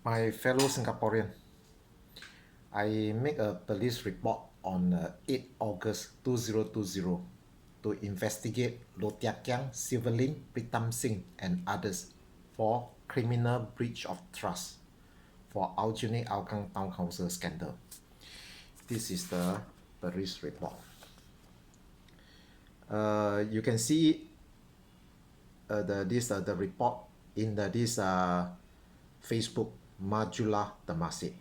My fellow Singaporean, I make a police report on 8 August 2020 to investigate Khiang, SylviaLim&Pritam Singh and others for criminal breach of trust for Aljunied Hougang Town Council scandal. This is the police report. You can see the report in this Facebook Majula Temasek.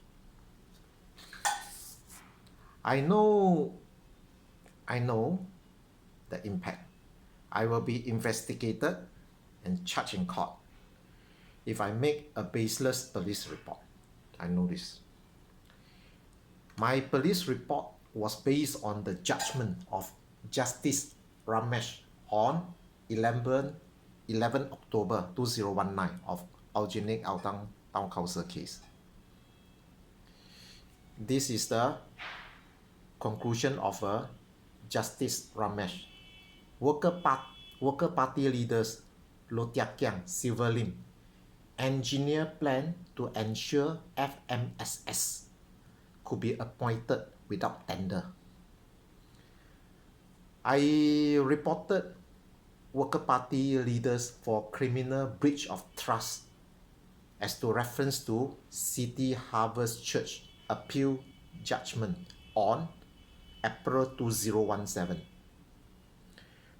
I know the impact. I will be investigated and charged in court if I make a baseless police report. I know this. My police report was based on the judgment of Justice Ramesh on 11 October 2019 of Aljunied Hougang Town Council case. This is the conclusion of Justice Ramesh. Worker party leaders Khiang, SylviaLim, engineer plan to ensure FMSS could be appointed without tender. I reported worker party leaders for criminal breach of trust as to reference to City Harvest Church appeal judgment on April 2017,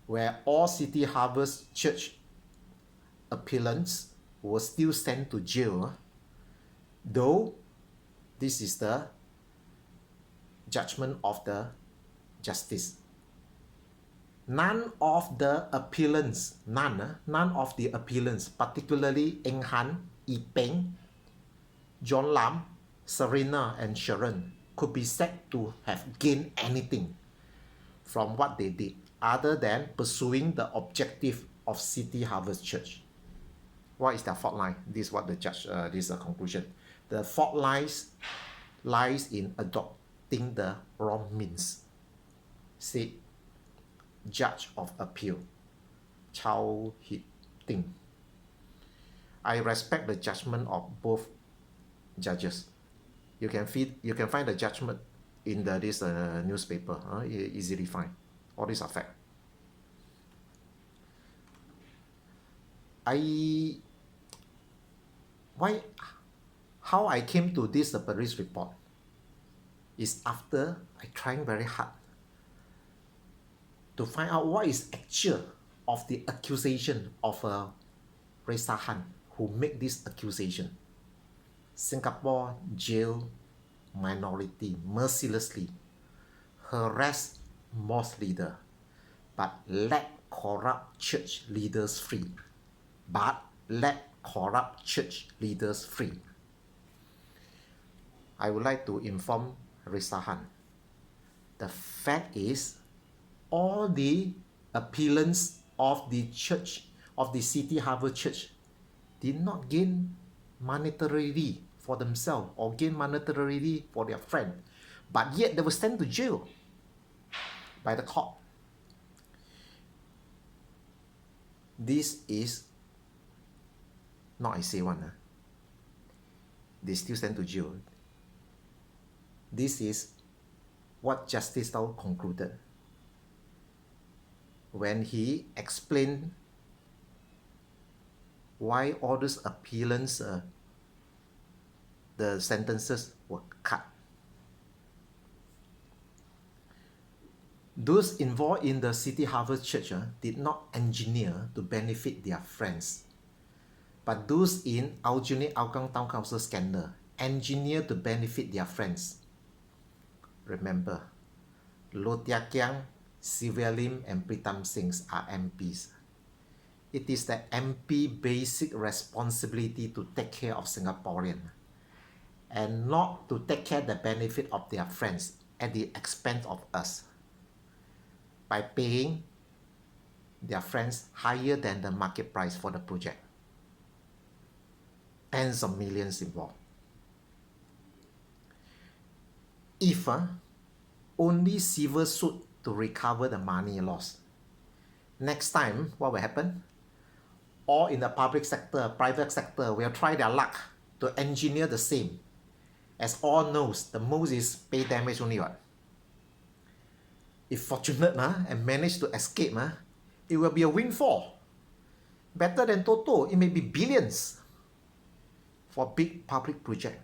where all City Harvest Church appellants were still sent to jail, though this is the judgment of the justice. None of the appellants, particularly Eng Han, Peng, John Lam, Serina, and Sharon, could be said to have gained anything from what they did other than pursuing the objective of City Harvest Church. What is the fault line? This is what the judge, this is a conclusion. The fault lies in adopting the wrong means, said Judge of Appeal, Chao, Hick. I respect the judgment of both judges. You can find the judgment in this newspaper. Easily find. All these are fact. How I came to this police report is after I trying very hard to find out what is actual of the accusation of Reza Han, who make this accusation. Singapore jail minority mercilessly harass mosque leader, but let corrupt church leaders free. I would like to inform Reza Han. The fact is, all the appellants of the church, of the City Harvest Church, did not gain monetarily for themselves or gain monetarily for their friend, but yet they were sent to jail by the court. This is not I say one. They still sent to jail. This is what Justice Tao concluded when he explained why all those appellants, the sentences were cut. Those involved in the City Harvest Church did not engineer to benefit their friends, but those in Aljunied Hougang Town Council scandal engineer to benefit their friends. Remember, Khiang, SylviaLim&Pritam Singh are MPs. It is the MP basic responsibility to take care of Singaporeans and not to take care of the benefit of their friends at the expense of us by paying their friends higher than the market price for the project. Tens of millions involved. If only civil suit to recover the money lost, next time what will happen? All in the public sector, private sector will try their luck to engineer the same. As all knows, the most is pay damage only what. If fortunate and manage to escape, it will be a windfall. Better than Toto, it may be billions for big public project.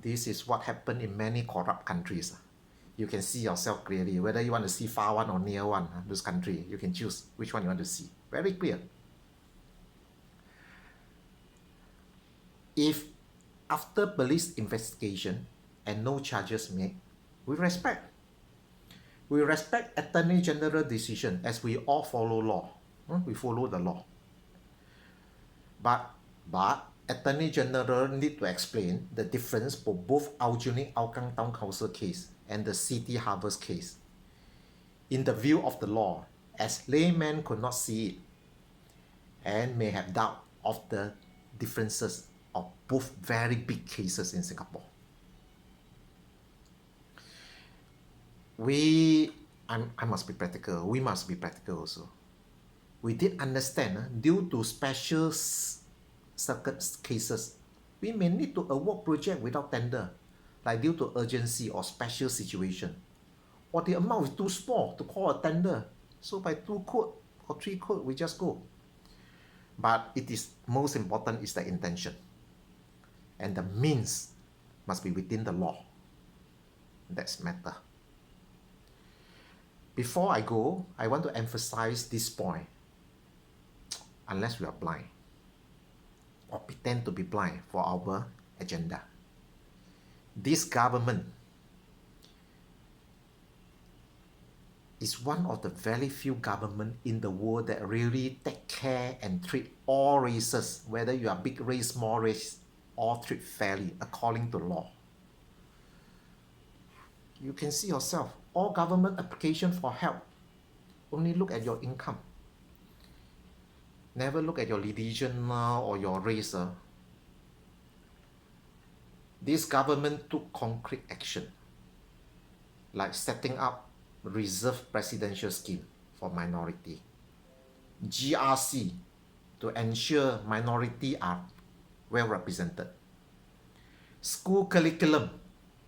This is what happened in many corrupt countries. You can see yourself clearly, whether you want to see far one or near one, those countries, you can choose which one you want to see. Very clear. If after police investigation and no charges made, we respect. We respect Attorney General decision as we all follow law. We follow the law. But Attorney General need to explain the difference for both Aljunied Hougang Town Council case and the City Harvest case. In the view of the law, as laymen could not see it and may have doubt of the differences of both very big cases in Singapore. I must be practical. We must be practical also. We did understand due to special circuit cases, we may need to award project without tender, like due to urgency or special situation, or the amount is too small to call a tender. So by 2 quote or 3 quote, we just go. But it is most important is the intention, and the means must be within the law. That's matter. Before I go, I want to emphasize this point. Unless we are blind or pretend to be blind for our agenda, this government is one of the very few governments in the world that really take care and treat all races, whether you are big race, small race, all treat fairly according to law. You can see yourself, all government application for help only look at your income. Never look at your religion or your race. This government took concrete action, like setting up reserve presidential scheme for minority, GRC to ensure minority are well represented, school curriculum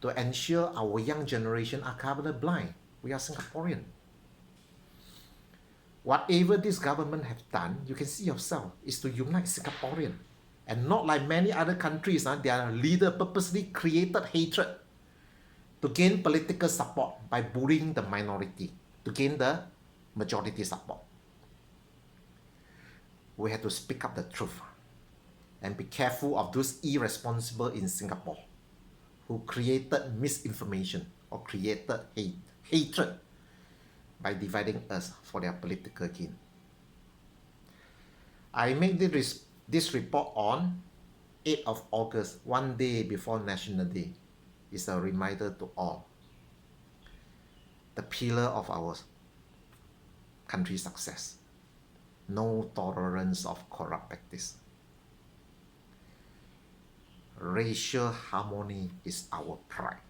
to ensure our young generation are colorblind. We are Singaporean. Whatever this government have done, you can see yourself, is to unite Singaporean. And not like many other countries, their leader purposely created hatred to gain political support by bullying the minority, to gain the majority support. We have to speak up the truth and be careful of those irresponsible in Singapore who created misinformation or created hatred by dividing us for their political gain. I made this report on 8th of August, one day before National Day. It's a reminder to all. The pillar of our country's success. No tolerance of corrupt practice. Racial harmony is our pride.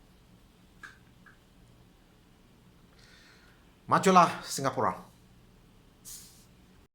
Majulah Singapura.